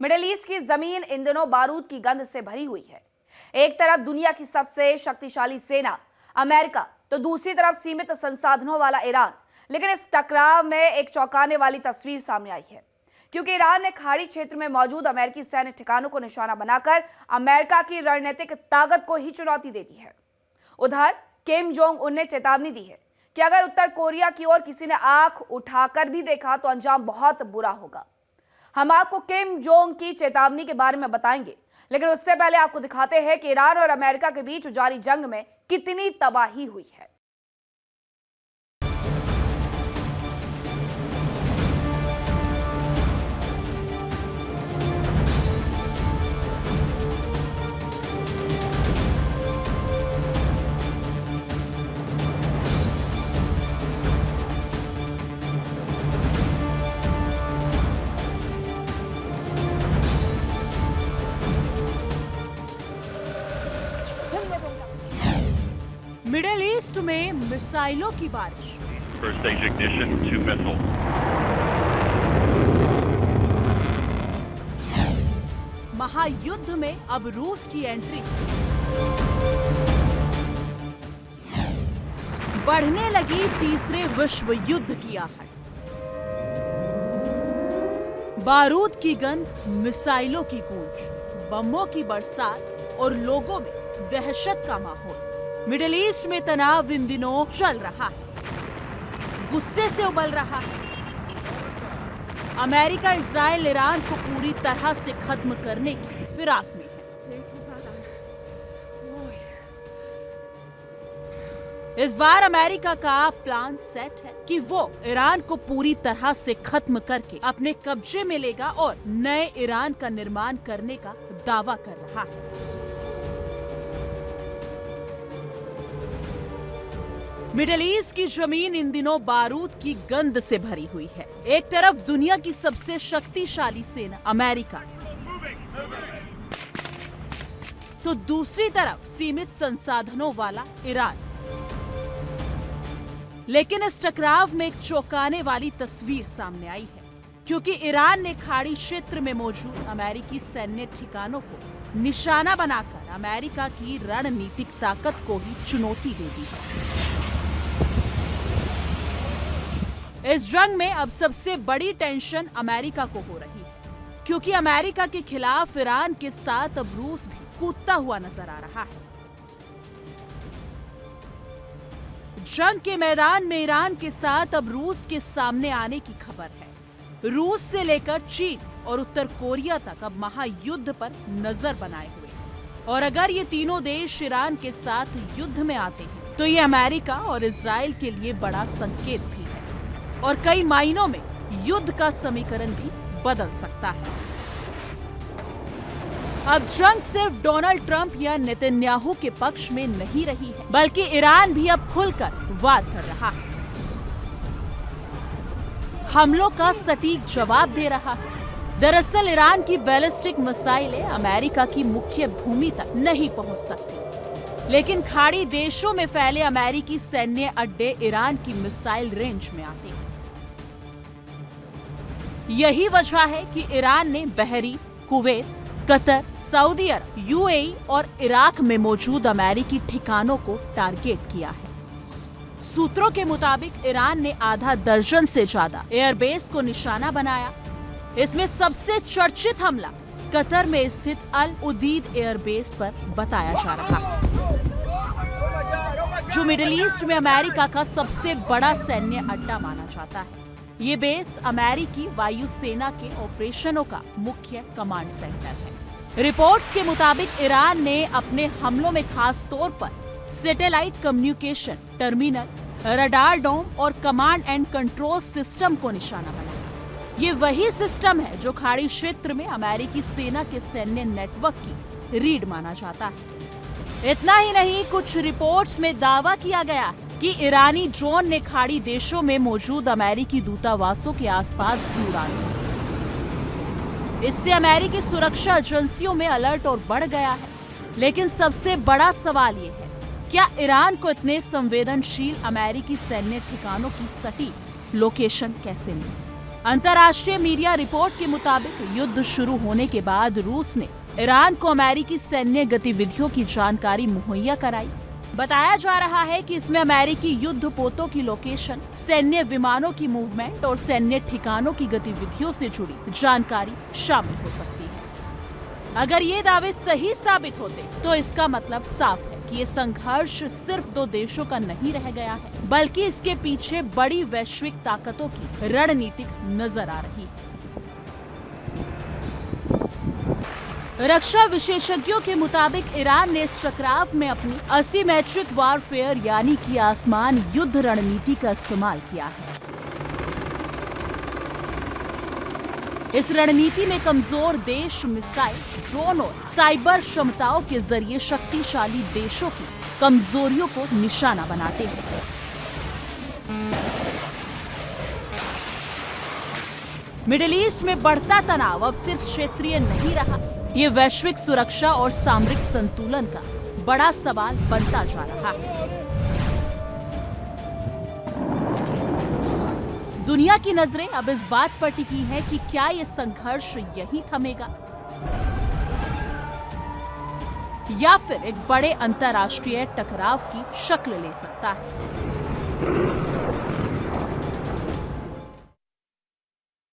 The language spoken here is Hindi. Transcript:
मिडिल ईस्ट की जमीन इन दिनों बारूद की गंध से भरी हुई है। एक तरफ दुनिया की सबसे शक्तिशाली सेना अमेरिका, तो दूसरी तरफ सीमित संसाधनों वाला ईरान। लेकिन इस टकराव में एक चौंकाने वाली तस्वीर सामने आई है, क्योंकि ईरान ने खाड़ी क्षेत्र में मौजूद अमेरिकी सैन्य ठिकानों को निशाना बनाकर अमेरिका की रणनीतिक ताकत को ही चुनौती दे दी है। उधर किम जोंग उन ने चेतावनी दी है कि अगर उत्तर कोरिया की ओर किसी ने आंख उठाकर भी देखा तो अंजाम बहुत बुरा होगा। हम आपको किम जोंग की चेतावनी के बारे में बताएंगे, लेकिन उससे पहले आपको दिखाते हैं कि ईरान और अमेरिका के बीच जारी जंग में कितनी तबाही हुई है। मिडिल ईस्ट में मिसाइलों की बारिश। First stage ignition, 2 missiles. महायुद्ध में अब रूस की एंट्री। बढ़ने लगी तीसरे विश्व युद्ध की आहट। बारूद की गंध, मिसाइलों की गूंज, बमों की बरसात और लोगों में दहशत का माहौल। मिडिल ईस्ट में तनाव इन दिनों चल रहा है, गुस्से से उबल रहा है। अमेरिका इजराइल ईरान को पूरी तरह से खत्म करने की फिराक में है। इस बार अमेरिका का प्लान सेट है कि वो ईरान को पूरी तरह से खत्म करके अपने कब्जे में लेगा और नए ईरान का निर्माण करने का दावा कर रहा है। मिडिल ईस्ट की जमीन इन दिनों बारूद की गंध से भरी हुई है। एक तरफ दुनिया की सबसे शक्तिशाली सेना अमेरिका, तो दूसरी तरफ सीमित संसाधनों वाला ईरान। लेकिन इस टकराव में एक चौंकाने वाली तस्वीर सामने आई है, क्योंकि ईरान ने खाड़ी क्षेत्र में मौजूद अमेरिकी सैन्य ठिकानों को निशाना बनाकर अमेरिका की रणनीतिक ताकत को ही चुनौती दे दी है। इस जंग में अब सबसे बड़ी टेंशन अमेरिका को हो रही है, क्योंकि अमेरिका के खिलाफ ईरान के साथ अब रूस भी कूदता हुआ नजर आ रहा है। जंग के मैदान में ईरान के साथ अब रूस के सामने आने की खबर है। रूस से लेकर चीन और उत्तर कोरिया तक अब महायुद्ध पर नजर बनाए हुए हैं। और अगर ये तीनों देश ईरान के साथ युद्ध में आते हैं तो ये अमेरिका और इजराइल के लिए बड़ा संकेत भी है, और कई मायनों में युद्ध का समीकरण भी बदल सकता है। अब जंग सिर्फ डोनाल्ड ट्रंप या नेतन्याहू के पक्ष में नहीं रही है, बल्कि ईरान भी अब खुलकर वार कर रहा है, हमलों का सटीक जवाब दे रहा है। दरअसल ईरान की बैलिस्टिक मिसाइलें अमेरिका की मुख्य भूमि तक नहीं पहुंच सकती, लेकिन खाड़ी देशों में फैले अमेरिकी सैन्य अड्डे ईरान की मिसाइल रेंज में आते हैं। यही वजह है कि ईरान ने बहरीन, कुवैत, कतर, सऊदी अरब, यूएई और इराक में मौजूद अमेरिकी ठिकानों को टारगेट किया है। सूत्रों के मुताबिक ईरान ने आधा दर्जन से ज्यादा एयरबेस को निशाना बनाया। इसमें सबसे चर्चित हमला कतर में स्थित अल उदीद एयरबेस पर बताया जा रहा है, जो मिडिल ईस्ट में अमेरिका का सबसे बड़ा सैन्य अड्डा माना जाता है। ये बेस अमेरिकी वायुसेना के ऑपरेशनों का मुख्य कमांड सेंटर है। रिपोर्ट्स के मुताबिक ईरान ने अपने हमलों में खास तौर पर सैटेलाइट कम्युनिकेशन टर्मिनल, रडार डोम और कमांड एंड कंट्रोल सिस्टम को निशाना बनाया। ये वही सिस्टम है जो खाड़ी क्षेत्र में अमेरिकी सेना के सैन्य नेटवर्क की रीढ़ माना जाता है। इतना ही नहीं, कुछ रिपोर्ट्स में दावा किया गया है कि ईरानी ड्रोन ने खाड़ी देशों में मौजूद अमेरिकी दूतावासों के आसपास भी उड़ान दी। इससे अमेरिकी सुरक्षा एजेंसियों में अलर्ट और बढ़ गया है। लेकिन सबसे बड़ा सवाल ये है, क्या ईरान को इतने संवेदनशील अमेरिकी सैन्य ठिकानों की सटीक लोकेशन कैसे मिली? अंतर्राष्ट्रीय मीडिया रिपोर्ट के मुताबिक युद्ध शुरू होने के बाद रूस ने ईरान को अमेरिकी सैन्य गतिविधियों की जानकारी मुहैया कराई। बताया जा रहा है कि इसमें अमेरिकी युद्ध पोतों की लोकेशन, सैन्य विमानों की मूवमेंट और सैन्य ठिकानों की गतिविधियों से जुड़ी जानकारी शामिल हो सकती है। अगर ये दावे सही साबित होते तो इसका मतलब साफ है कि ये संघर्ष सिर्फ दो देशों का नहीं रह गया है, बल्कि इसके पीछे बड़ी वैश्विक ताकतों की रणनीतिक नजर आ रही है। रक्षा विशेषज्ञों के मुताबिक ईरान ने इस टकराव में अपनी असिमेट्रिक वारफेयर यानी कि आसमान युद्ध रणनीति का इस्तेमाल किया है। इस रणनीति में कमजोर देश मिसाइल, ड्रोन और साइबर क्षमताओं के जरिए शक्तिशाली देशों की कमजोरियों को निशाना बनाते हैं। मिडिल ईस्ट में बढ़ता तनाव अब सिर्फ क्षेत्रीय नहीं रहा, ये वैश्विक सुरक्षा और सामरिक संतुलन का बड़ा सवाल बनता जा रहा है। दुनिया की नजरें अब इस बात पर टिकी है कि क्या ये संघर्ष यहीं थमेगा या फिर एक बड़े अंतर्राष्ट्रीय टकराव की शक्ल ले सकता है।